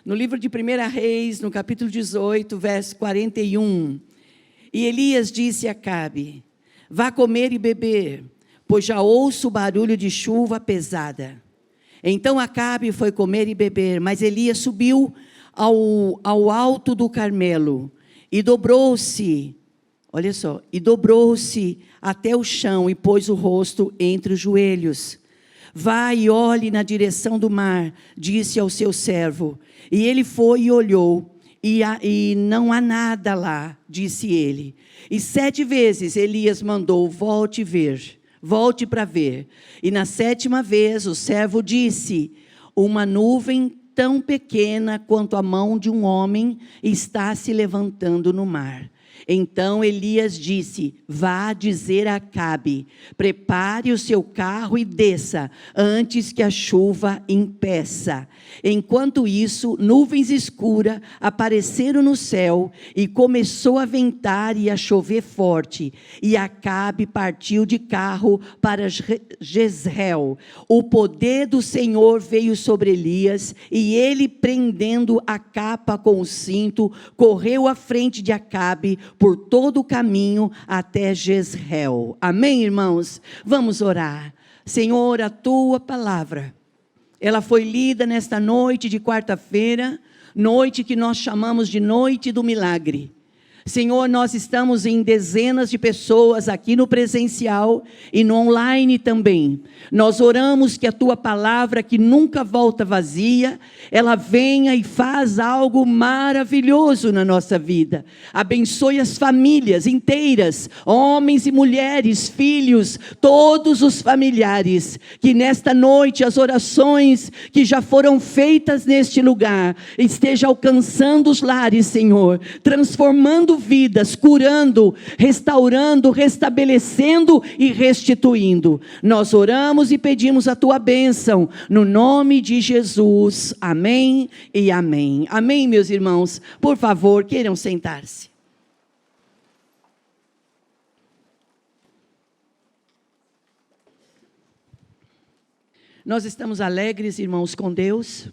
no livro de 1 Reis, no capítulo 18, verso 41. E Elias disse a Acabe: vá comer e beber, pois já ouço o barulho de chuva pesada. Então Acabe foi comer e beber, mas Elias subiu ao alto do Carmelo e dobrou-se, olha só, e dobrou-se até o chão e pôs o rosto entre os joelhos. Vá e olhe na direção do mar, disse ao seu servo. E ele foi e olhou, e não há nada lá, disse ele. E 7 vezes Elias mandou: volte para ver. E na 7ª vez o servo disse: uma nuvem tão pequena quanto a mão de um homem está se levantando no mar. Então Elias disse: vá dizer a Acabe, prepare o seu carro e desça, antes que a chuva impeça. Enquanto isso, nuvens escuras apareceram no céu, e começou a ventar e a chover forte. E Acabe partiu de carro para Jezreel. O poder do Senhor veio sobre Elias, e ele, prendendo a capa com o cinto, correu à frente de Acabe por todo o caminho até Jezreel. Amém, irmãos? Vamos orar. Senhor, a tua palavra, ela foi lida nesta noite de quarta-feira, noite que nós chamamos de noite do milagre. Senhor, nós estamos em dezenas de pessoas aqui no presencial e no online também. Nós oramos que a tua palavra, que nunca volta vazia, ela venha e faz algo maravilhoso na nossa vida. Abençoe as famílias inteiras, homens e mulheres, filhos, todos os familiares. Que nesta noite as orações que já foram feitas neste lugar estejam alcançando os lares, Senhor, transformando vidas, curando, restaurando, restabelecendo e restituindo. Nós oramos e pedimos a tua bênção, no nome de Jesus. Amém e amém. Amém, meus irmãos. Por favor, queiram sentar-se. Nós estamos alegres, irmãos, com Deus,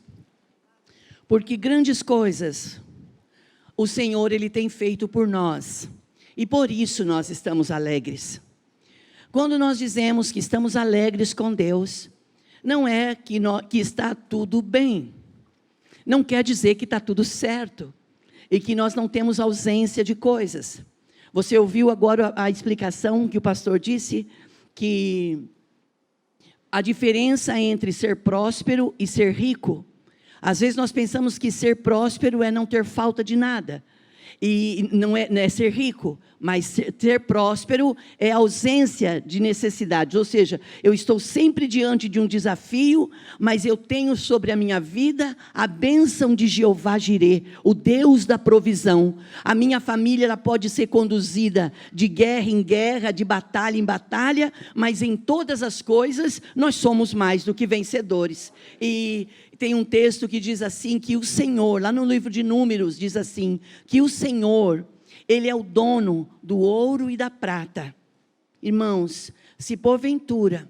porque grandes coisas o Senhor, Ele tem feito por nós, e por isso nós estamos alegres. Quando nós dizemos que estamos alegres com Deus, não é que está tudo bem, não quer dizer que está tudo certo, e que nós não temos ausência de coisas. Você ouviu agora a explicação que o pastor disse, que a diferença entre ser próspero e ser rico. Às vezes nós pensamos que ser próspero é não ter falta de nada. E não é ser rico, mas ser próspero é ausência de necessidades. Ou seja, eu estou sempre diante de um desafio, mas eu tenho sobre a minha vida a bênção de Jeová Jirê, o Deus da provisão. A minha família, ela pode ser conduzida de guerra em guerra, de batalha em batalha, mas em todas as coisas nós somos mais do que vencedores. E tem um texto que diz assim, que o Senhor, lá no livro de Números, diz assim, que o Senhor, Ele é o dono do ouro e da prata. Irmãos, se porventura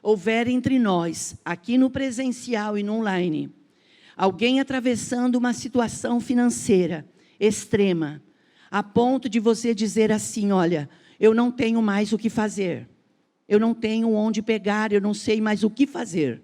houver entre nós, aqui no presencial e no online, alguém atravessando uma situação financeira extrema, a ponto de você dizer assim: olha, eu não tenho mais o que fazer, eu não tenho onde pegar, eu não sei mais o que fazer.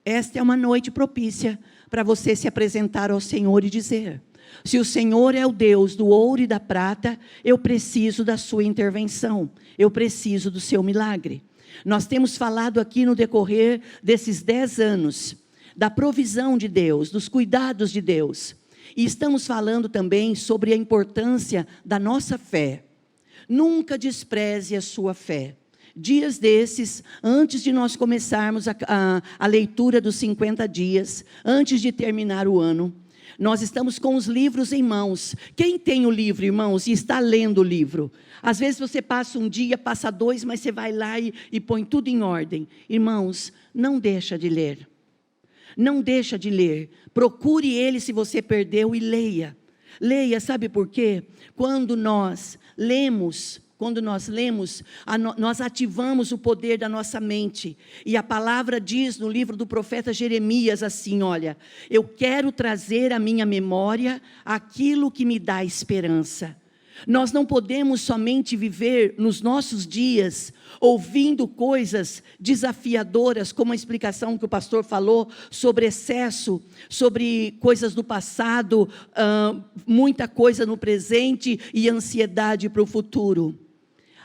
Esta é uma noite propícia para você se apresentar ao Senhor e dizer: se o Senhor é o Deus do ouro e da prata, eu preciso da sua intervenção, eu preciso do seu milagre. Nós temos falado aqui no decorrer desses 10 anos, da provisão de Deus, dos cuidados de Deus. E estamos falando também sobre a importância da nossa fé. Nunca despreze a sua fé. Dias desses, antes de nós começarmos a leitura dos 50 dias, antes de terminar o ano, nós estamos com os livros em mãos. Quem tem o livro, irmãos, e está lendo o livro? Às vezes você passa um dia, passa 2, mas você vai lá e põe tudo em ordem. Irmãos, não deixa de ler. Não deixa de ler. Procure ele se você perdeu e leia. Leia, sabe por quê? Quando nós lemos quando nós lemos, nós ativamos o poder da nossa mente. E a palavra diz no livro do profeta Jeremias assim, olha, eu quero trazer à minha memória aquilo que me dá esperança. Nós não podemos somente viver nos nossos dias ouvindo coisas desafiadoras, como a explicação que o pastor falou sobre excesso, sobre coisas do passado, muita coisa no presente e ansiedade para o futuro.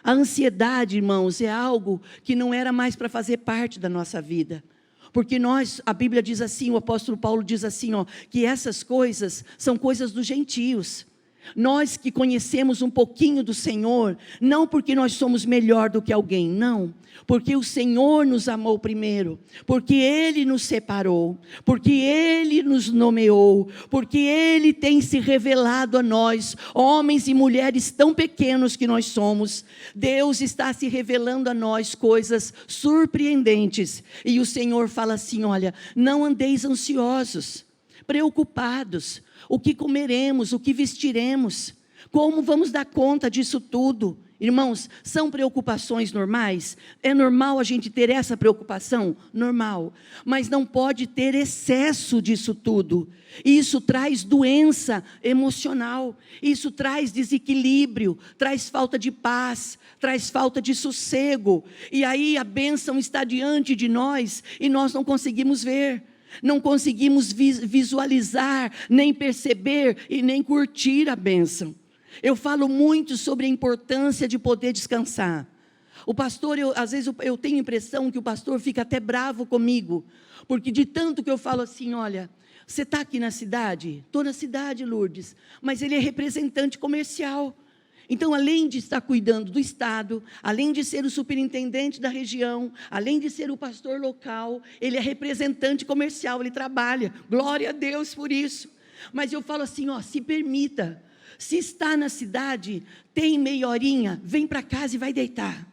A ansiedade, irmãos, é algo que não era mais para fazer parte da nossa vida. Porque a Bíblia diz assim, o apóstolo Paulo diz assim, que essas coisas são coisas dos gentios. Nós que conhecemos um pouquinho do Senhor, não porque nós somos melhor do que alguém, não, porque o Senhor nos amou primeiro, porque Ele nos separou, porque Ele nos nomeou, porque Ele tem se revelado a nós, homens e mulheres tão pequenos que nós somos. Deus está se revelando a nós coisas surpreendentes, e o Senhor fala assim, olha, não andeis ansiosos, preocupados, o que comeremos, o que vestiremos, como vamos dar conta disso tudo? Irmãos, são preocupações normais? É normal a gente ter essa preocupação? Normal, mas não pode ter excesso disso tudo. Isso traz doença emocional, isso traz desequilíbrio, traz falta de paz, traz falta de sossego, e aí a bênção está diante de nós, e nós não conseguimos ver. Não conseguimos visualizar, nem perceber e nem curtir a bênção. Eu falo muito sobre a importância de poder descansar. O pastor, às vezes eu tenho a impressão que o pastor fica até bravo comigo, porque de tanto que eu falo assim, olha, você está aqui na cidade? Estou na cidade, Lourdes, mas ele é representante comercial. Então, além de estar cuidando do estado, além de ser o superintendente da região, além de ser o pastor local, ele é representante comercial, ele trabalha, glória a Deus por isso. Mas eu falo assim, se permita, se está na cidade, tem meia horinha, vem para casa e vai deitar.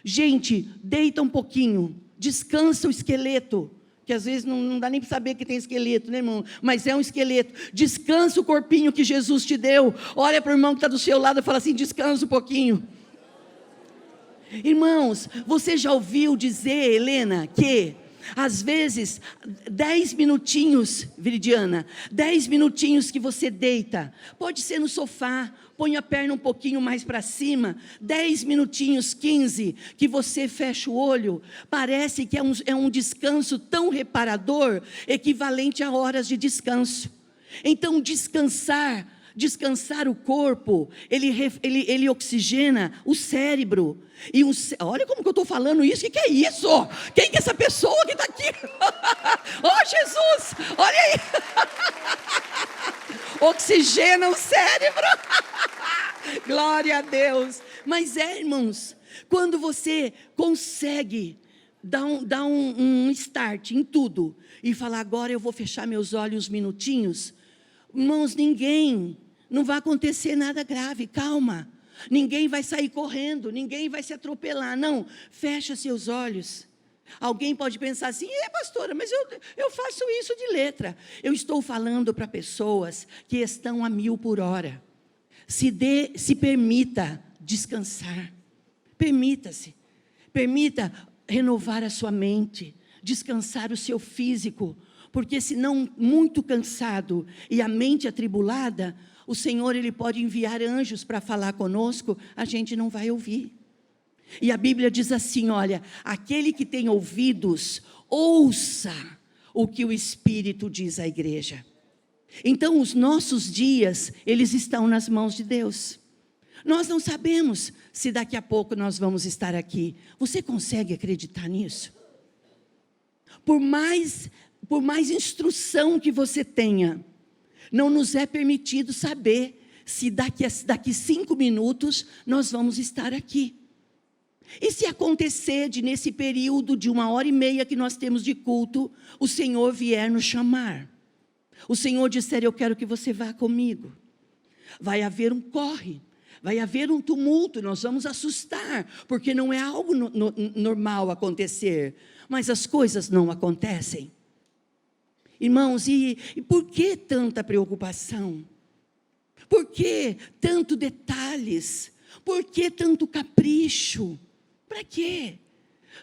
Gente, deita um pouquinho, descansa o esqueleto, que às vezes não dá nem para saber que tem esqueleto, né, irmão? Mas é um esqueleto. Descansa o corpinho que Jesus te deu. Olha para o irmão que está do seu lado e fala assim, descansa um pouquinho. Irmãos, você já ouviu dizer, Helena, que às vezes 10 minutinhos, Viridiana, 10 minutinhos que você deita, pode ser no sofá, põe a perna um pouquinho mais para cima, 10 minutinhos, 15, que você fecha o olho, parece que é um descanso tão reparador, equivalente a horas de descanso. Então descansar o corpo, ele oxigena o cérebro. E olha como que eu estou falando isso, o que é isso? Quem que é essa pessoa que está aqui? Jesus, olha aí. Oxigena o cérebro. Glória a Deus. Mas irmãos, quando você consegue dar um start em tudo, e falar, agora eu vou fechar meus olhos minutinhos, irmãos, não vai acontecer nada grave, calma. Ninguém vai sair correndo, ninguém vai se atropelar, não. Fecha seus olhos. Alguém pode pensar assim, pastora, mas eu faço isso de letra. Eu estou falando para pessoas que estão a 1000 por hora. Se permita descansar. Permita renovar a sua mente, descansar o seu físico, porque senão, muito cansado e a mente atribulada, o Senhor, Ele pode enviar anjos para falar conosco, a gente não vai ouvir. E a Bíblia diz assim, olha, aquele que tem ouvidos, ouça o que o Espírito diz à igreja. Então, os nossos dias, eles estão nas mãos de Deus. Nós não sabemos se daqui a pouco nós vamos estar aqui. Você consegue acreditar nisso? Por mais instrução que você tenha, não nos é permitido saber se daqui 5 minutos nós vamos estar aqui. E se acontecer nesse período de 1h30 que nós temos de culto, o Senhor vier nos chamar, o Senhor disser, eu quero que você vá comigo, vai haver um corre, vai haver um tumulto, nós vamos assustar, porque não é algo normal acontecer, mas as coisas não acontecem. Irmãos, e por que tanta preocupação? Por que tanto detalhes? Por que tanto capricho? Para quê?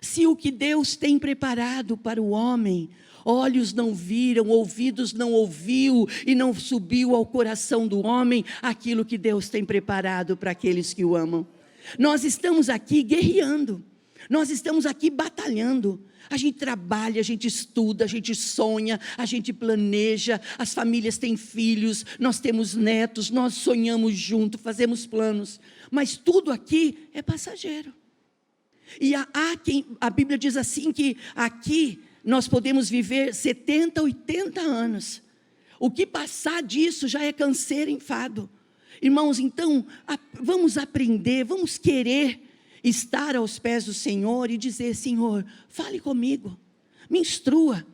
Se o que Deus tem preparado para o homem, olhos não viram, ouvidos não ouviu e não subiu ao coração do homem aquilo que Deus tem preparado para aqueles que o amam. Nós estamos aqui guerreando, nós estamos aqui batalhando. A gente trabalha, a gente estuda, a gente sonha, a gente planeja, as famílias têm filhos, nós temos netos, nós sonhamos junto, fazemos planos, mas tudo aqui é passageiro. E a Bíblia diz assim que aqui nós podemos viver 70, 80 anos. O que passar disso já é canseiro, enfado. Irmãos, então, vamos aprender, vamos querer estar aos pés do Senhor e dizer: Senhor, fale comigo, me instrua,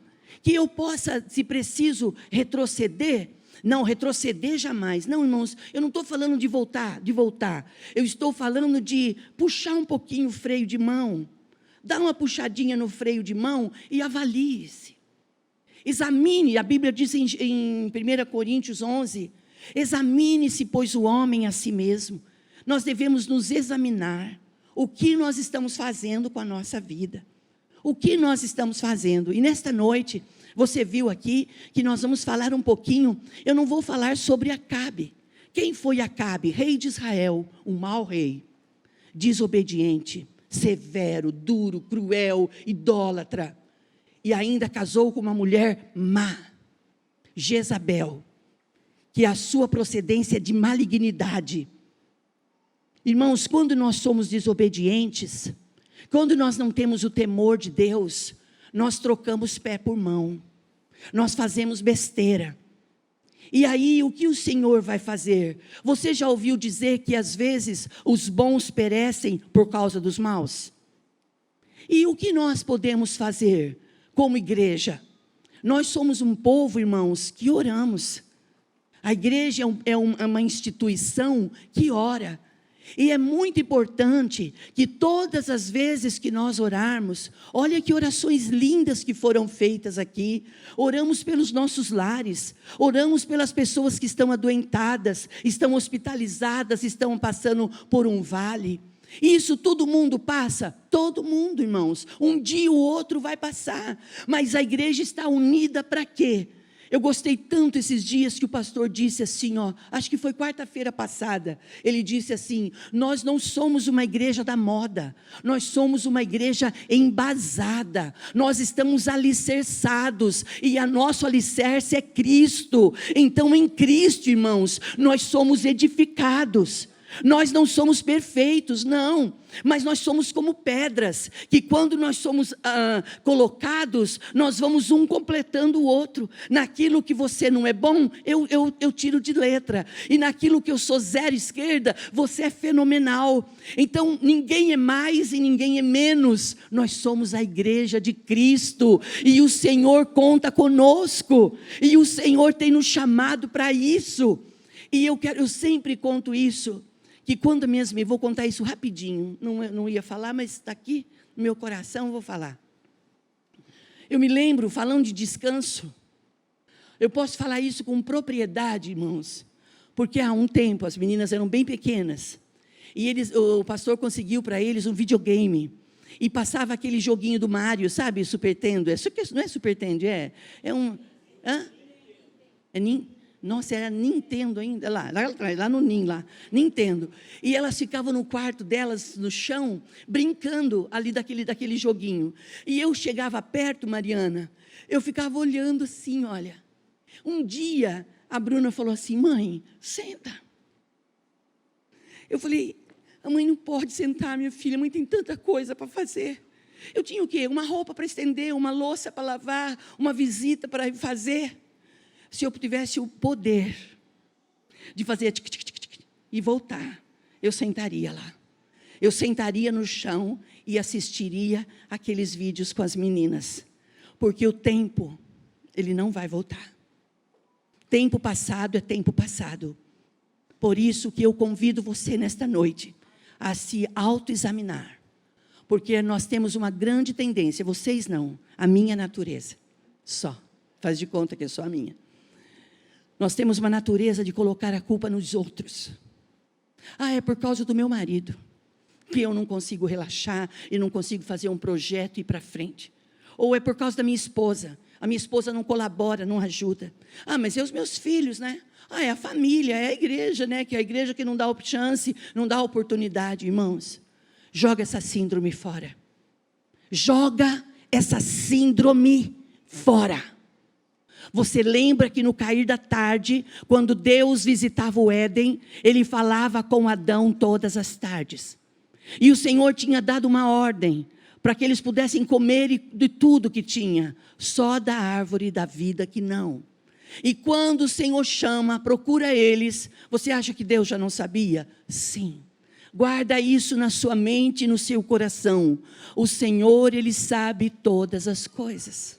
que eu possa, se preciso, retroceder. Não, retroceder jamais. Não, irmãos, eu não estou falando de voltar. Eu estou falando de puxar um pouquinho o freio de mão. Dá uma puxadinha no freio de mão e avalie-se. Examine, a Bíblia diz em 1 Coríntios 11, examine-se, pois, o homem a si mesmo. Nós devemos nos examinar. O que nós estamos fazendo com a nossa vida? O que nós estamos fazendo? E nesta noite, você viu aqui que nós vamos falar um pouquinho. Eu não vou falar sobre Acabe. Quem foi Acabe? Rei de Israel, um mau rei, desobediente, severo, duro, cruel, idólatra. E ainda casou com uma mulher má, Jezabel, que a sua procedência é de malignidade. Irmãos, quando nós somos desobedientes, quando nós não temos o temor de Deus, nós trocamos pé por mão, nós fazemos besteira. E aí, o que o Senhor vai fazer? Você já ouviu dizer que às vezes os bons perecem por causa dos maus? E o que nós podemos fazer como igreja? Nós somos um povo, irmãos, que oramos. A igreja é uma instituição que ora. E é muito importante que todas as vezes que nós orarmos, olha que orações lindas que foram feitas aqui. Oramos pelos nossos lares, oramos pelas pessoas que estão adoentadas, estão hospitalizadas, estão passando por um vale. Isso todo mundo passa, todo mundo, irmãos. Um dia ou outro vai passar, mas a igreja está unida para quê? Eu gostei tanto esses dias que o pastor disse assim, acho que foi quarta-feira passada, ele disse assim: nós não somos uma igreja da moda, nós somos uma igreja embasada, nós estamos alicerçados, e a nosso alicerce é Cristo. Então em Cristo, irmãos, nós somos edificados. Nós não somos perfeitos, não, mas nós somos como pedras, que quando nós somos colocados, nós vamos um completando o outro. Naquilo que você não é bom, eu tiro de letra, e naquilo que eu sou zero esquerda, você é fenomenal. Então ninguém é mais e ninguém é menos, nós somos a igreja de Cristo, e o Senhor conta conosco, e o Senhor tem nos chamado para isso. E eu sempre conto isso, que quando mesmo, eu vou contar isso rapidinho, não ia falar, mas está aqui no meu coração, vou falar. Eu me lembro, falando de descanso, eu posso falar isso com propriedade, irmãos, porque há um tempo, as meninas eram bem pequenas, e o pastor conseguiu para eles um videogame, e passava aquele joguinho do Mario, sabe, Super Tendo, não é Super Tendo, é um, nossa, era Nintendo ainda, lá no NIN, Nintendo. E elas ficavam no quarto delas, no chão, brincando ali daquele joguinho. E eu chegava perto, Mariana, eu ficava olhando assim, olha. Um dia, a Bruna falou assim: mãe, senta. Eu falei: a mãe não pode sentar, minha filha, a mãe tem tanta coisa para fazer. Eu tinha o quê? Uma roupa para estender, uma louça para lavar, uma visita para fazer. Se eu tivesse o poder de fazer tic, tic, tic, tic, e voltar, eu sentaria lá. Eu sentaria no chão e assistiria aqueles vídeos com as meninas. Porque o tempo, ele não vai voltar. Tempo passado é tempo passado. Por isso que eu convido você nesta noite a se autoexaminar. Porque nós temos uma grande tendência, vocês não, a minha natureza, só. Faz de conta que é só a minha. Nós temos uma natureza de colocar a culpa nos outros. Ah, é por causa do meu marido que eu não consigo relaxar e não consigo fazer um projeto e ir para frente. Ou é por causa da minha esposa. A minha esposa não colabora, não ajuda. Ah, mas e os meus filhos, né? Ah, é a família, é a igreja, né? Que é a igreja que não dá chance, não dá oportunidade. Irmãos, joga essa síndrome fora. Joga essa síndrome fora. Você lembra que no cair da tarde, quando Deus visitava o Éden, Ele falava com Adão todas as tardes. E o Senhor tinha dado uma ordem para que eles pudessem comer de tudo que tinha, só da árvore da vida que não. E quando o Senhor chama, procura eles, você acha que Deus já não sabia? Sim. Guarda isso na sua mente e no seu coração. O Senhor, Ele sabe todas as coisas.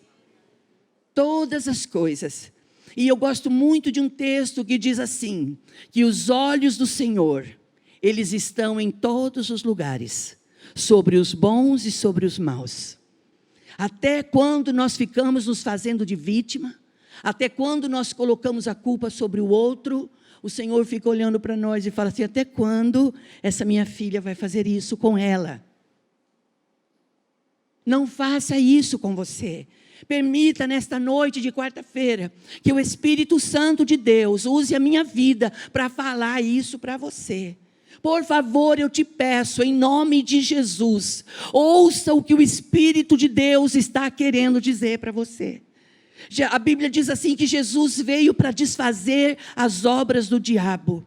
Todas as coisas. E eu gosto muito de um texto que diz assim, que os olhos do Senhor, eles estão em todos os lugares, sobre os bons e sobre os maus. Até quando nós ficamos nos fazendo de vítima, até quando nós colocamos a culpa sobre o outro, o Senhor fica olhando para nós e fala assim, até quando essa minha filha vai fazer isso com ela? Não faça isso com você. Permita nesta noite de quarta-feira, que o Espírito Santo de Deus use a minha vida para falar isso para você. Por favor, eu te peço, em nome de Jesus, ouça o que o Espírito de Deus está querendo dizer para você. A Bíblia diz assim, que Jesus veio para desfazer as obras do diabo.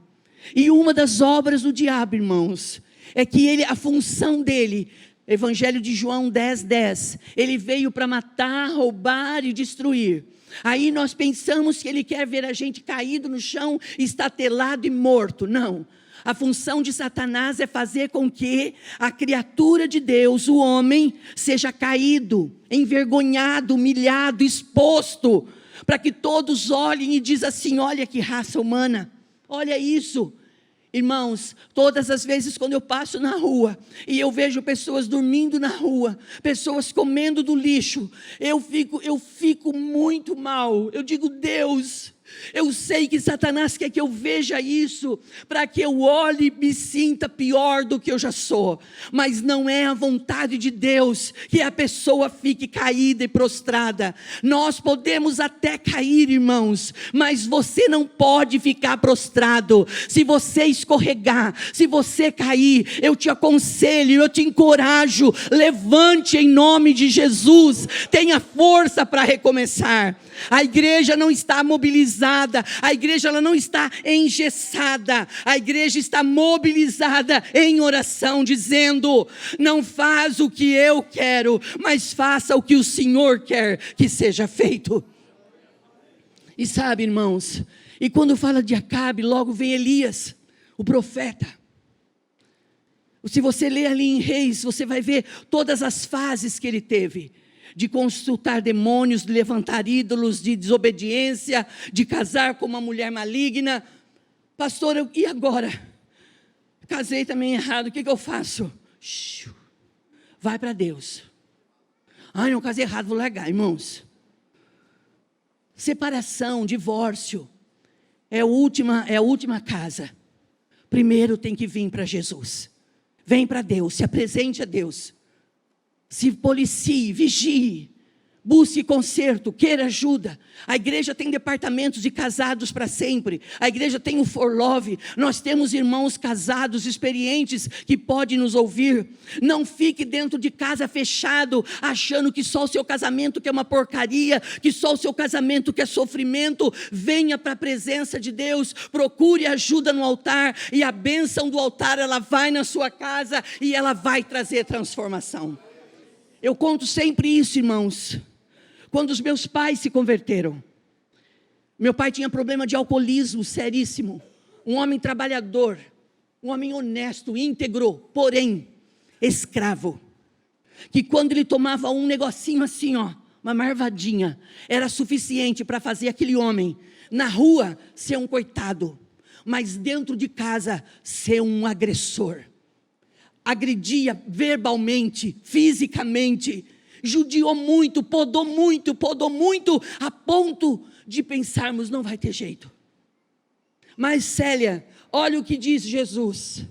E uma das obras do diabo, irmãos, é que a função dele, Evangelho de João 10:10, ele veio para matar, roubar e destruir. Aí nós pensamos que ele quer ver a gente caído no chão, estatelado e morto. Não. A função de Satanás é fazer com que a criatura de Deus, o homem, seja caído, envergonhado, humilhado, exposto, para que todos olhem e dizem assim, olha que raça humana, olha isso. Irmãos, todas as vezes quando eu passo na rua, e eu vejo pessoas dormindo na rua, pessoas comendo do lixo, eu fico muito mal. Eu digo, Deus, eu sei que Satanás quer que eu veja isso, para que eu olhe e me sinta pior do que eu já sou, mas não é a vontade de Deus, que a pessoa fique caída e prostrada. Nós podemos até cair, irmãos, mas você não pode ficar prostrado. Se você escorregar, se você cair, eu te aconselho, eu te encorajo, levante em nome de Jesus, tenha força para recomeçar. A igreja não está mobilizada, a igreja ela não está engessada, a igreja está mobilizada em oração, dizendo, não faz o que eu quero, mas faça o que o Senhor quer que seja feito. E sabe, irmãos, e quando fala de Acabe, logo vem Elias, o profeta. Se você ler ali em Reis, você vai ver todas as fases que ele teve, de consultar demônios, de levantar ídolos, de desobediência, de casar com uma mulher maligna. Pastor, e agora? Casei também errado, o que eu faço? Vai para Deus. Ai, não, casei errado, vou largar, irmãos. Separação, divórcio, é a última casa. Primeiro tem que vir para Jesus. Vem para Deus, se apresente a Deus. Se policie, vigie, busque conserto, queira ajuda. A igreja tem departamentos de casados para sempre. A igreja tem o For Love. Nós temos irmãos casados, experientes, que podem nos ouvir. Não fique dentro de casa fechado, achando que só o seu casamento que é uma porcaria, que só o seu casamento que é sofrimento. Venha para a presença de Deus, procure ajuda no altar, e a bênção do altar, ela vai na sua casa, e ela vai trazer transformação. Eu conto sempre isso, irmãos. Quando os meus pais se converteram, meu pai tinha problema de alcoolismo seríssimo, um homem trabalhador, um homem honesto, íntegro, porém escravo, que quando ele tomava um negocinho assim, uma marvadinha, era suficiente para fazer aquele homem na rua ser um coitado, mas dentro de casa ser um agressor. Agredia verbalmente, fisicamente, judiou muito, podou muito, a ponto de pensarmos, não vai ter jeito. Mas Célia, Olha o que diz Jesus.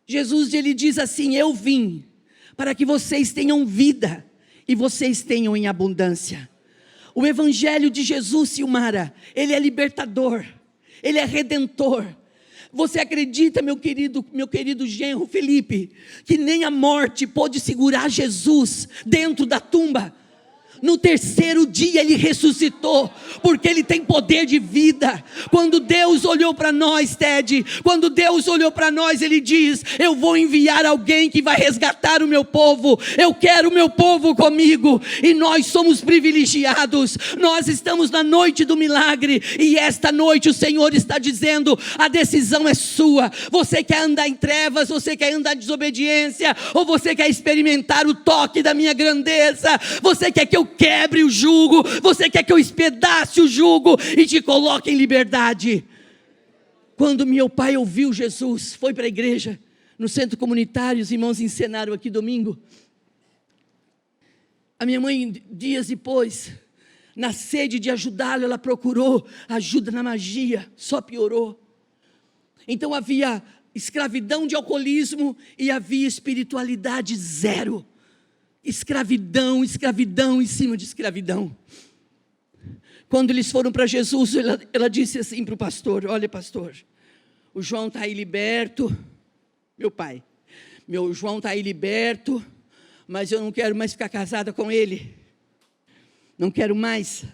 Jesus, ele diz assim: eu vim para que vocês tenham vida e vocês tenham em abundância. O evangelho de Jesus, Silmara, ele é libertador, ele é redentor. Você acredita, meu querido genro Felipe, que nem a morte pôde segurar Jesus dentro da tumba? No terceiro dia ele ressuscitou, porque ele tem poder de vida. Quando Deus olhou para nós, Ted, quando Deus olhou para nós, ele diz: eu vou enviar alguém que vai resgatar o meu povo, eu quero o meu povo comigo. E nós somos privilegiados, nós estamos na noite do milagre, e esta noite o Senhor está dizendo: a decisão é sua. Você quer andar em trevas, você quer andar em desobediência, ou você quer experimentar o toque da minha grandeza? Você quer que eu quebre o jugo, você quer que eu espedace o jugo e te coloque em liberdade? Quando meu pai ouviu Jesus, foi para a igreja, no centro comunitário, os irmãos encenaram aqui domingo. A minha mãe, dias depois, na sede de ajudá-lo, ela procurou ajuda na magia, só piorou. Então havia escravidão de alcoolismo e havia espiritualidade zero. Escravidão em cima de escravidão. Quando eles foram para Jesus, ela disse assim para o pastor: olha, pastor, o João está aí liberto, meu João está aí liberto, mas eu não quero mais ficar casada com ele, não quero mais.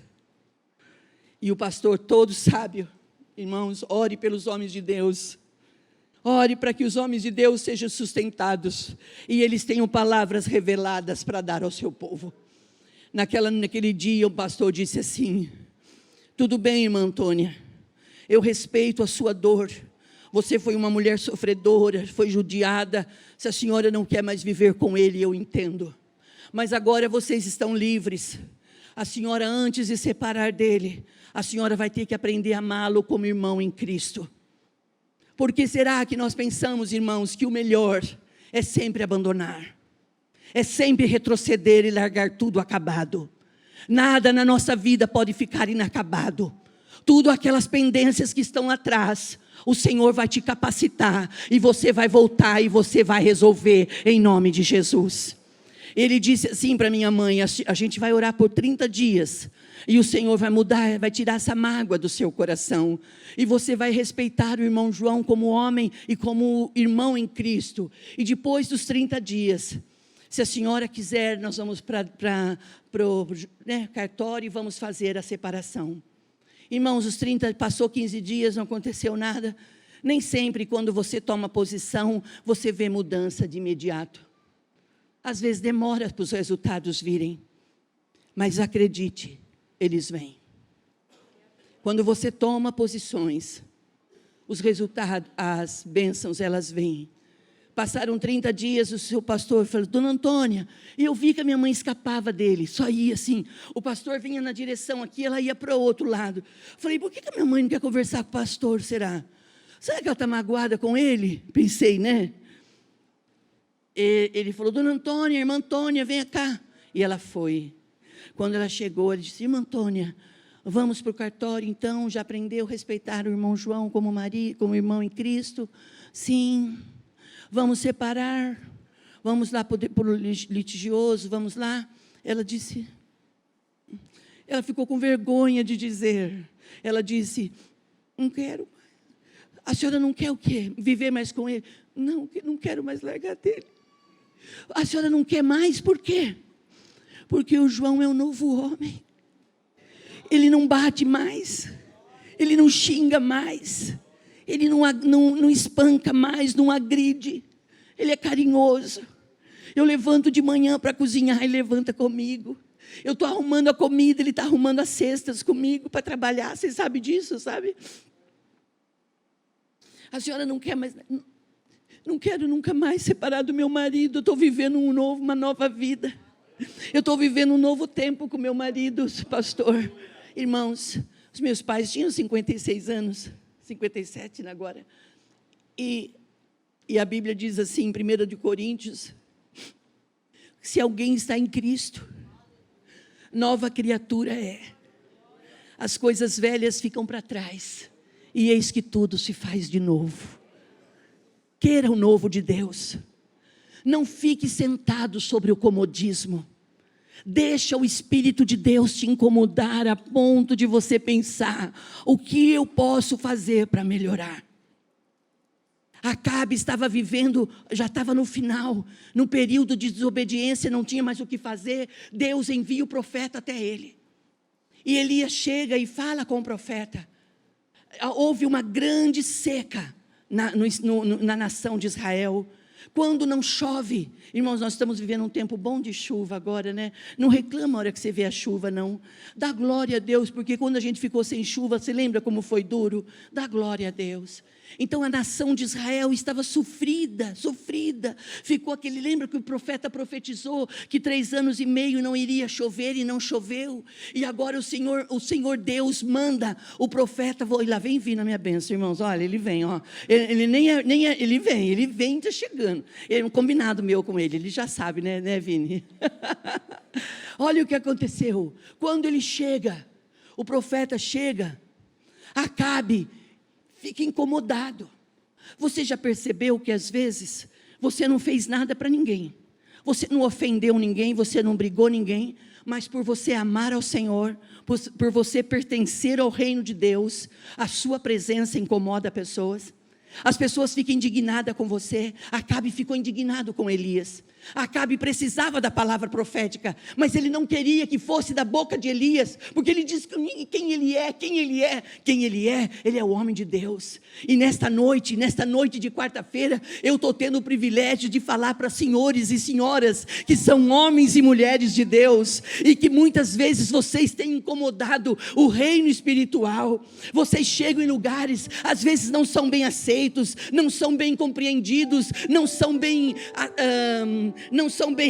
E o pastor, todo sábio, irmãos, ore pelos homens de Deus, ore para que os homens de Deus sejam sustentados, e eles tenham palavras reveladas para dar ao seu povo. Naquele dia o pastor disse assim: tudo bem, irmã Antônia, eu respeito a sua dor, você foi uma mulher sofredora, foi judiada, se a senhora não quer mais viver com ele, eu entendo, mas agora vocês estão livres. A senhora, antes de separar dele, a senhora vai ter que aprender a amá-lo como irmão em Cristo. Por que será que nós pensamos, irmãos, que o melhor é sempre abandonar? É sempre retroceder e largar tudo acabado. Nada na nossa vida pode ficar inacabado. Tudo aquelas pendências que estão atrás, o Senhor vai te capacitar, e você vai voltar e você vai resolver em nome de Jesus. Ele disse assim para minha mãe: a gente vai orar por 30 dias, e o Senhor vai mudar, vai tirar essa mágoa do seu coração, e você vai respeitar o irmão João como homem e como irmão em Cristo. E depois dos 30 dias, se a senhora quiser, nós vamos para o cartório e vamos fazer a separação. Irmãos, passou 15 dias, não aconteceu nada. Nem sempre quando você toma posição, você vê mudança de imediato. Às vezes demora para os resultados virem, mas acredite, eles vêm. Quando você toma posições, os resultados, as bênçãos, elas vêm. Passaram 30 dias, o seu pastor falou: dona Antônia, eu vi que a minha mãe escapava dele, só ia assim, o pastor vinha na direção aqui, ela ia para o outro lado. Falei: por que a minha mãe não quer conversar com o pastor, será? Será que ela está magoada com ele? Pensei, né? Ele falou: dona Antônia, irmã Antônia, venha cá. E ela foi. Quando ela chegou, ele disse: irmã Antônia, vamos para o cartório então? Já aprendeu a respeitar o irmão João como marido, como irmão em Cristo? Sim. Vamos separar? Vamos lá para o litigioso, vamos lá? Ela disse, ela ficou com vergonha de dizer. Ela disse: não quero. A senhora não quer o quê? Viver mais com ele? Não quero mais largar dele. A senhora não quer mais, por quê? Porque o João é um novo homem. Ele não bate mais, ele não xinga mais, ele não espanca mais, não agride, ele é carinhoso. Eu levanto de manhã para cozinhar, ele levanta comigo. Eu estou arrumando a comida, ele está arrumando as cestas comigo para trabalhar. Você sabe disso, sabe? A senhora não quer mais... Não quero nunca mais separar do meu marido. Eu estou vivendo uma nova vida. Eu estou vivendo um novo tempo com meu marido, pastor. Irmãos, os meus pais tinham 56 anos, 57 agora. E a Bíblia diz assim, em 1 Coríntios, se alguém está em Cristo, nova criatura é. As coisas velhas ficam para trás e eis que tudo se faz de novo. Queira o novo de Deus. Não fique sentado sobre o comodismo. Deixa o Espírito de Deus te incomodar a ponto de você pensar: o que eu posso fazer para melhorar? Acabe estava vivendo, já estava no final, no período de desobediência, não tinha mais o que fazer. Deus envia o profeta até ele. E Elias chega e fala com o profeta. Houve uma grande seca na nação de Israel. Quando não chove, irmãos, nós estamos vivendo um tempo bom de chuva agora, né? Não reclama a hora que você vê a chuva, não. Dá glória a Deus, porque quando a gente ficou sem chuva, você lembra como foi duro? Dá glória a Deus. Então a nação de Israel estava sofrida. Ficou aquele, lembra que o profeta profetizou que 3 anos e meio não iria chover e não choveu. E agora o Senhor Deus manda o profeta, lá vem vir na minha bênção, irmãos, olha, ele vem, ó. Ele vem, está chegando. É um combinado meu com ele já sabe, né Vini? Olha o que aconteceu. Quando ele chega, o profeta chega, Acabe fica incomodado. Você já percebeu que às vezes você não fez nada para ninguém, você não ofendeu ninguém, você não brigou ninguém, mas por você amar ao Senhor, por você pertencer ao reino de Deus, a sua presença incomoda pessoas. As pessoas ficam indignadas com você. Acabe ficou indignado com Elias. Acabe precisava da palavra profética, mas ele não queria que fosse da boca de Elias, porque ele diz quem ele é, ele é o homem de Deus. E nesta noite de quarta-feira, eu estou tendo o privilégio de falar para senhores e senhoras, que são homens e mulheres de Deus, e que muitas vezes vocês têm incomodado o reino espiritual. Vocês chegam em lugares, às vezes não são bem aceitos, não são bem compreendidos, não são bem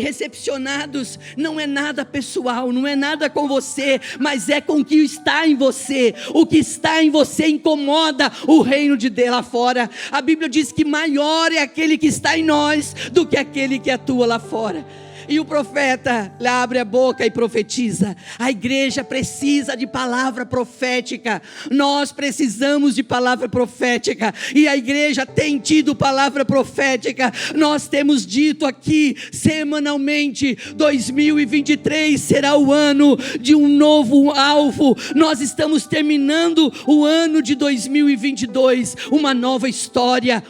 recepcionados. Não é nada pessoal, não é nada com você, mas é com o que está em você. O que está em você incomoda o reino de Deus lá fora. A Bíblia diz que maior é aquele que está em nós do que aquele que atua lá fora. E o profeta abre a boca e profetiza. A igreja precisa de palavra profética. Nós precisamos de palavra profética. E a igreja tem tido palavra profética. Nós temos dito aqui semanalmente: 2023 será o ano de um novo alvo. Nós estamos terminando o ano de 2022, uma nova história.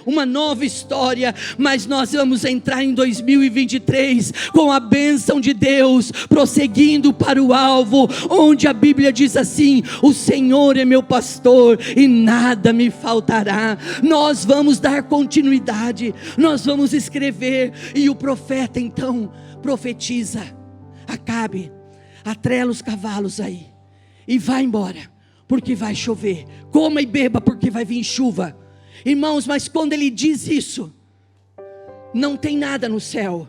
Mas nós vamos entrar em 2023 com a bênção de Deus, prosseguindo para o alvo, onde a Bíblia diz assim: o Senhor é meu pastor e nada me faltará. Nós vamos dar continuidade, nós vamos escrever. E o profeta então profetiza: Acabe, atrela os cavalos aí e vai embora, porque vai chover. Coma e beba, porque vai vir chuva. Irmãos, mas quando ele diz isso, não tem nada no céu.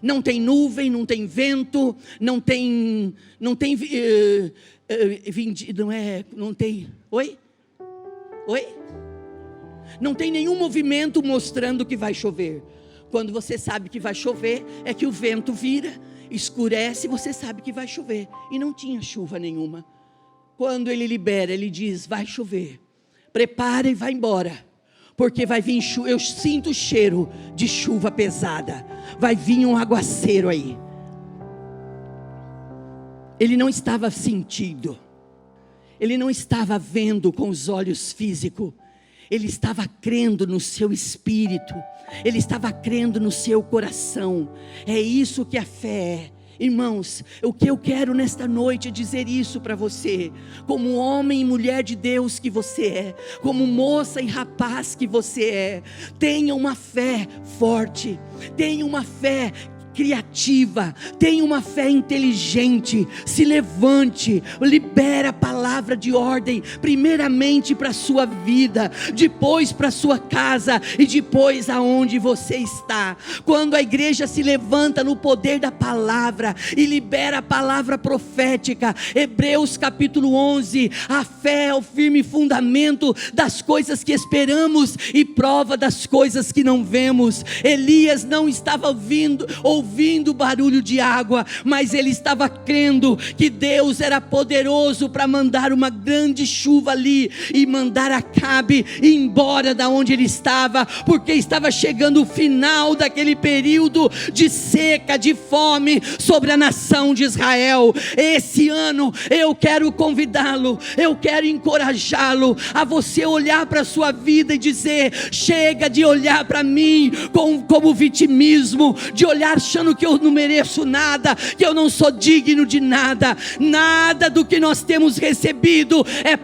Não tem nuvem, não tem vento, não tem, oi? Não tem nenhum movimento mostrando que vai chover. Quando você sabe que vai chover, é que o vento vira, escurece, você sabe que vai chover. E não tinha chuva nenhuma. Quando ele libera, ele diz: vai chover, prepara e vai embora, porque vai vir chuva. Eu sinto o cheiro de chuva pesada. Vai vir um aguaceiro aí. Ele não estava sentindo, ele não estava vendo com os olhos físicos, ele estava crendo no seu espírito, ele estava crendo no seu coração. É isso que a fé é. Irmãos, o que eu quero nesta noite é dizer isso para você, como homem e mulher de Deus que você é, como moça e rapaz que você é. Tenha uma fé forte, tenha uma fé criativa, tenha uma fé inteligente. Se levante, libera a palavra de ordem, primeiramente para a sua vida, depois para a sua casa e depois aonde você está. Quando a igreja se levanta no poder da palavra e libera a palavra profética, Hebreus capítulo 11, a fé é o firme fundamento das coisas que esperamos e prova das coisas que não vemos. Elias não estava ouvindo ouvindo barulho de água, mas ele estava crendo que Deus era poderoso para mandar uma grande chuva ali e mandar Acabe ir embora da onde ele estava, porque estava chegando o final daquele período de seca, de fome sobre a nação de Israel. Esse ano eu quero convidá-lo, eu quero encorajá-lo a você olhar para a sua vida e dizer: chega de olhar para mim como vitimismo, de olhar achando que eu não mereço nada, que eu não sou digno de nada. Nada do que nós temos recebido é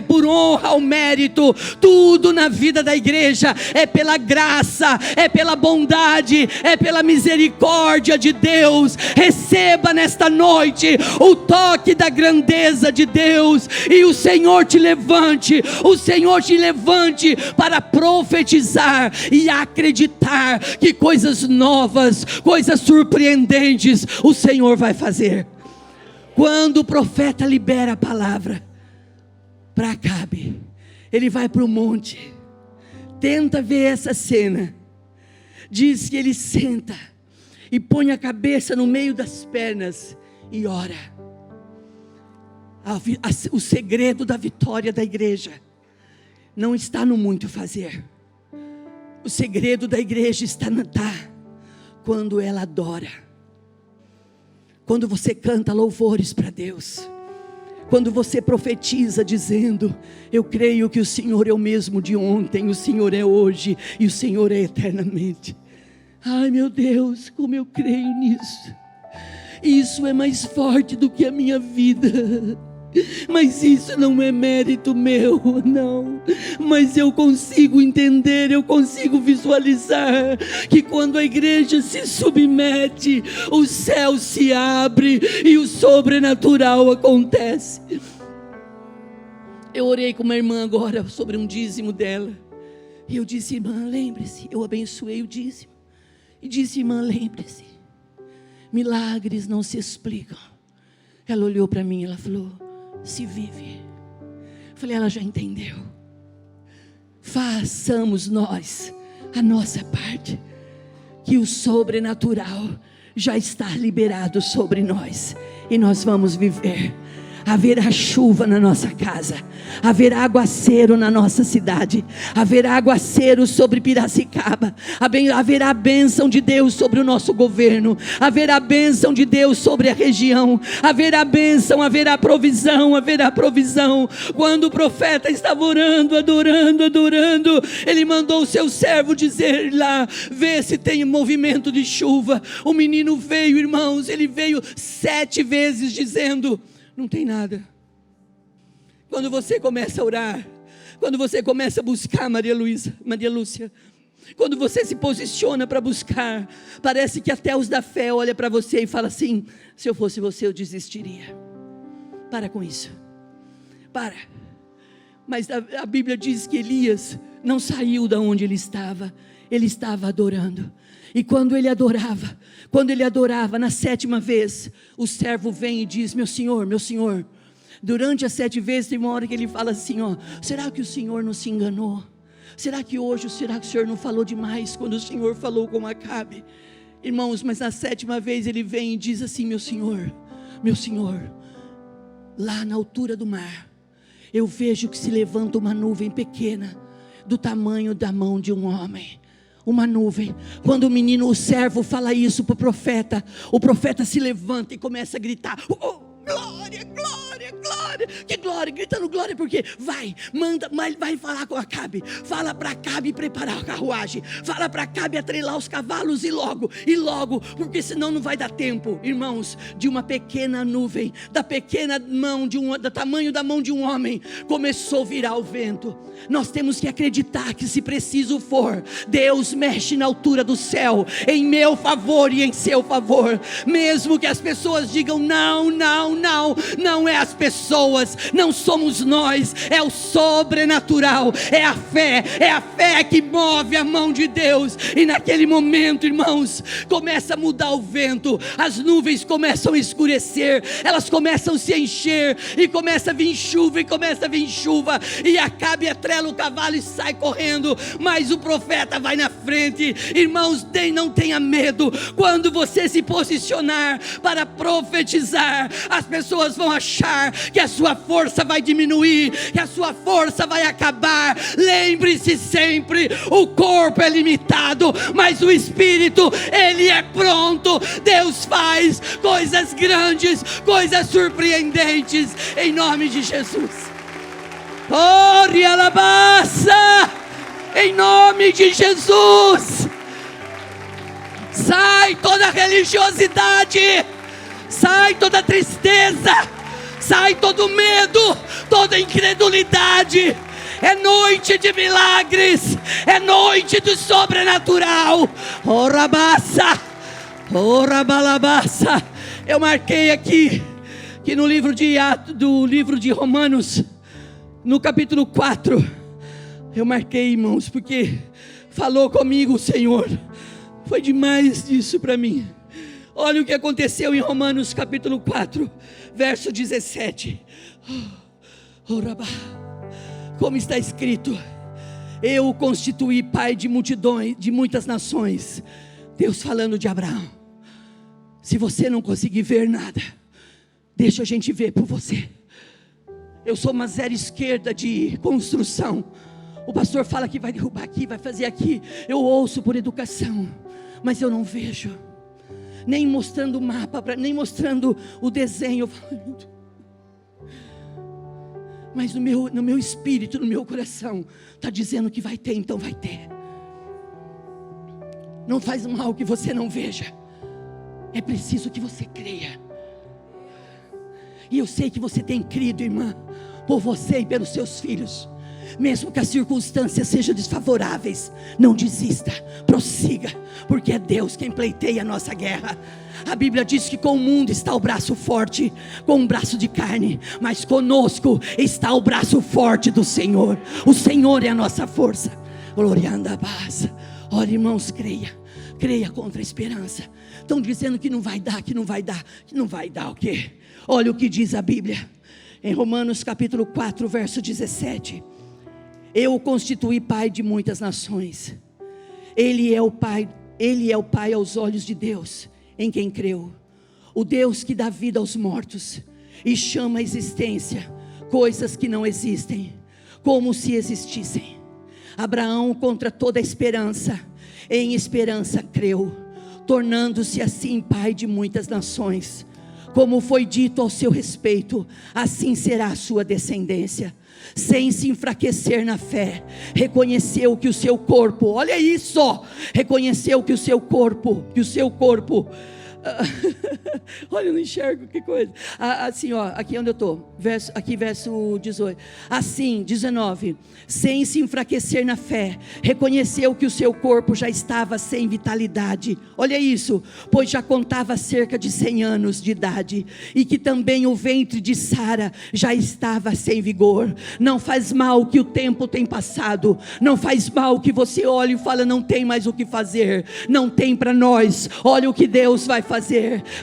por honra ou mérito. Tudo na vida da igreja é pela graça, é pela bondade, é pela misericórdia de Deus. Receba nesta noite o toque da grandeza de Deus, e o Senhor te levante, o Senhor te levante para profetizar e acreditar que coisas novas, coisas surpreendentes o Senhor vai fazer. Quando o profeta libera a palavra para Acabe, ele vai para o monte, tenta ver essa cena. Diz que ele senta e põe a cabeça no meio das pernas e ora. O segredo da vitória da igreja não está no muito fazer. O segredo da igreja está quando ela adora. Quando você canta louvores para Deus. Quando você profetiza dizendo: eu creio que o Senhor é o mesmo de ontem, o Senhor é hoje e o Senhor é eternamente. Ai meu Deus, como eu creio nisso. Isso é mais forte do que a minha vida. Mas isso não é mérito meu, não. Mas eu consigo entender, eu consigo visualizar que quando a igreja se submete, o céu se abre e o sobrenatural acontece. Eu orei com uma irmã agora sobre um dízimo dela, e eu disse: irmã, lembre-se. Eu abençoei o dízimo e disse: irmã, lembre-se, milagres não se explicam. Ela olhou para mim e ela falou: se vive. Falei: ela já entendeu. Façamos nós a nossa parte, que o sobrenatural já está liberado sobre nós, e nós vamos viver. Haverá chuva na nossa casa, haverá aguaceiro na nossa cidade, haverá aguaceiro sobre Piracicaba, haverá bênção de Deus sobre o nosso governo, haverá bênção de Deus sobre a região, haverá bênção, haverá provisão, haverá provisão. Quando o profeta estava orando, adorando, ele mandou o seu servo dizer lá: vê se tem movimento de chuva. O menino veio, irmãos, ele veio 7 vezes dizendo: não tem nada. Quando você começa a orar, quando você começa a buscar, Maria Lúcia, quando você se posiciona para buscar, parece que até os da fé olham para você e falam assim: se eu fosse você eu desistiria. Para com isso, para. Mas a Bíblia diz que Elias não saiu da onde ele estava adorando. E quando ele adorava, na 7ª vez, o servo vem e diz: meu senhor, durante as 7 vezes tem uma hora que ele fala assim: será que o senhor não se enganou? Será que o senhor não falou demais quando o senhor falou com Acabe? Irmãos, mas na 7ª vez ele vem e diz assim: meu senhor, lá na altura do mar, eu vejo que se levanta uma nuvem pequena, do tamanho da mão de um homem. Uma nuvem. Quando o servo fala isso para o profeta se levanta e começa a gritar: glória, glória, glória. Que glória? Gritando glória porque vai falar com Acabe. Fala para Acabe preparar a carruagem. Fala para Acabe atrelar os cavalos e logo, porque senão não vai dar tempo. Irmãos, de uma pequena nuvem, da pequena mão do tamanho da mão de um homem, começou a virar o vento. Nós temos que acreditar que, se preciso for, Deus mexe na altura do céu, em meu favor e em seu favor. Mesmo que as pessoas digam não, não é as pessoas, não somos nós, é o sobrenatural, é a fé que move a mão de Deus. E naquele momento, irmãos, começa a mudar o vento, as nuvens começam a escurecer, elas começam a se encher, e começa a vir chuva, e Acabe atrela o cavalo e sai correndo, mas o profeta vai na frente. Irmãos, não tenha medo. Quando você se posicionar para profetizar, as pessoas vão achar que a sua força vai diminuir, que a sua força vai acabar. Lembre-se sempre, o corpo é limitado, mas o espírito, ele é pronto. Deus faz coisas grandes, coisas surpreendentes, em nome de Jesus. Ore alabaça, em nome de Jesus. Sai toda religiosidade, sai toda tristeza, sai todo medo, toda incredulidade. É noite de milagres, é noite do sobrenatural. Orabaça, orabalabaça. Eu marquei aqui que no livro de Romanos, no capítulo 4, eu marquei, irmãos, porque falou comigo o Senhor. Foi demais isso para mim. Olha o que aconteceu em Romanos capítulo 4, verso 17. Como está escrito: eu o constituí pai de multidões, de muitas nações. Deus falando de Abraão. Se você não conseguir ver nada, deixa a gente ver por você. Eu sou uma zero esquerda de construção. O pastor fala que vai derrubar aqui, vai fazer aqui. Eu ouço por educação, mas eu não vejo, nem mostrando o mapa, nem mostrando o desenho. Mas no meu espírito, no meu coração, está dizendo que vai ter, então vai ter. Não faz mal que você não veja, é preciso que você creia. E eu sei que você tem crido, irmã, por você e pelos seus filhos. Mesmo que as circunstâncias sejam desfavoráveis, não desista, prossiga, porque é Deus quem pleiteia a nossa guerra. A Bíblia diz que com o mundo está o braço forte, com um braço de carne, mas conosco está o braço forte do Senhor. O Senhor é a nossa força. Gloriando a paz. Olha, irmãos, creia contra a esperança. Estão dizendo que não vai dar, que não vai dar o quê? Olha o que diz a Bíblia em Romanos capítulo 4, verso 17. Eu o constituí pai de muitas nações. Ele é o pai aos olhos de Deus, em quem creu. O Deus que dá vida aos mortos e chama à existência coisas que não existem, como se existissem. Abraão, contra toda esperança, em esperança creu, tornando-se assim pai de muitas nações. Como foi dito ao seu respeito, assim será a sua descendência. Sem se enfraquecer na fé, reconheceu que o seu corpo, olha isso, reconheceu que o seu corpo, olha, eu não enxergo, que coisa. Assim, aqui onde eu estou, verso 18. Assim, 19. Sem se enfraquecer na fé, reconheceu que o seu corpo já estava sem vitalidade. Olha isso, pois já contava cerca de 100 anos de idade, e que também o ventre de Sara já estava sem vigor. Não faz mal que o tempo tem passado, não faz mal que você olhe e fala, não tem mais o que fazer, não tem para nós. Olha o que Deus vai fazer.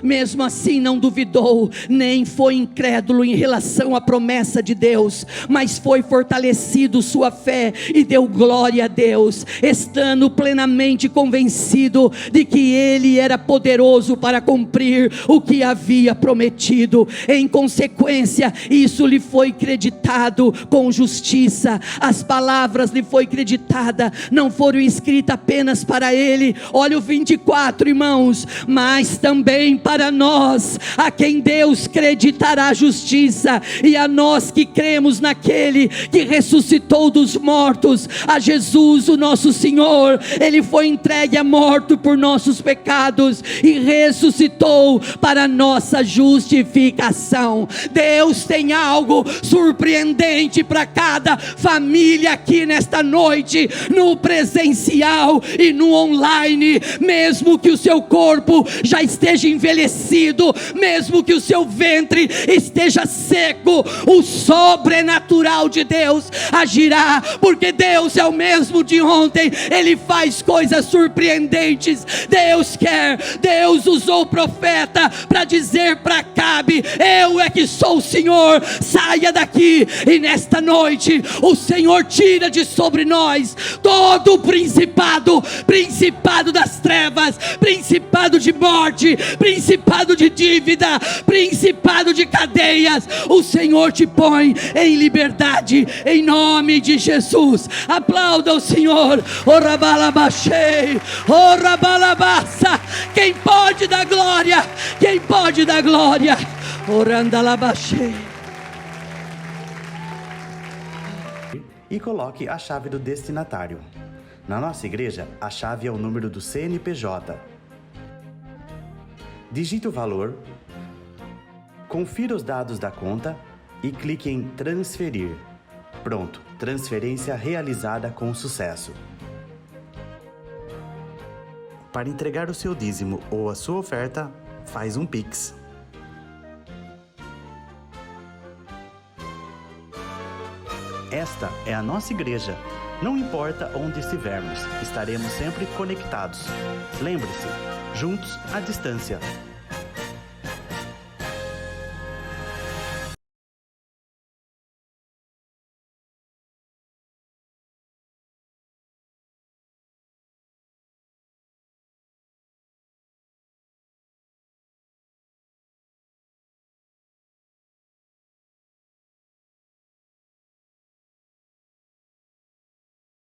Mesmo assim não duvidou, nem foi incrédulo em relação à promessa de Deus, mas foi fortalecido sua fé e deu glória a Deus, estando plenamente convencido de que Ele era poderoso para cumprir o que havia prometido. Em consequência, isso lhe foi creditado com justiça. As palavras lhe foi creditada, não foram escritas apenas para ele. Olha o 24, irmãos, mas também para nós, a quem Deus creditará a justiça, e a nós que cremos naquele que ressuscitou dos mortos, a Jesus o nosso Senhor. Ele foi entregue à morte por nossos pecados e ressuscitou para nossa justificação. Deus tem algo surpreendente para cada família aqui nesta noite, no presencial e no online. Mesmo que o seu corpo já esteja envelhecido, mesmo que o seu ventre esteja seco, o sobrenatural de Deus agirá, porque Deus é o mesmo de ontem, Ele faz coisas surpreendentes. Deus usou o profeta para dizer para Acabe: eu é que sou o Senhor, saia daqui. E nesta noite o Senhor tira de sobre nós todo o principado das trevas, principado de morte, principado de dívida, principado de cadeias. O Senhor te põe em liberdade, em nome de Jesus. Aplauda o Senhor. Orabalabachei, orabalabassa. Quem pode dar glória? Quem pode dar glória? Orandalabachei. E coloque a chave do destinatário. Na nossa igreja, a chave é o número do CNPJ. Digite o valor, confira os dados da conta e clique em transferir. Pronto, transferência realizada com sucesso. Para entregar o seu dízimo ou a sua oferta, faz um Pix. Esta é a nossa igreja. Não importa onde estivermos, estaremos sempre conectados. Lembre-se, juntos à distância.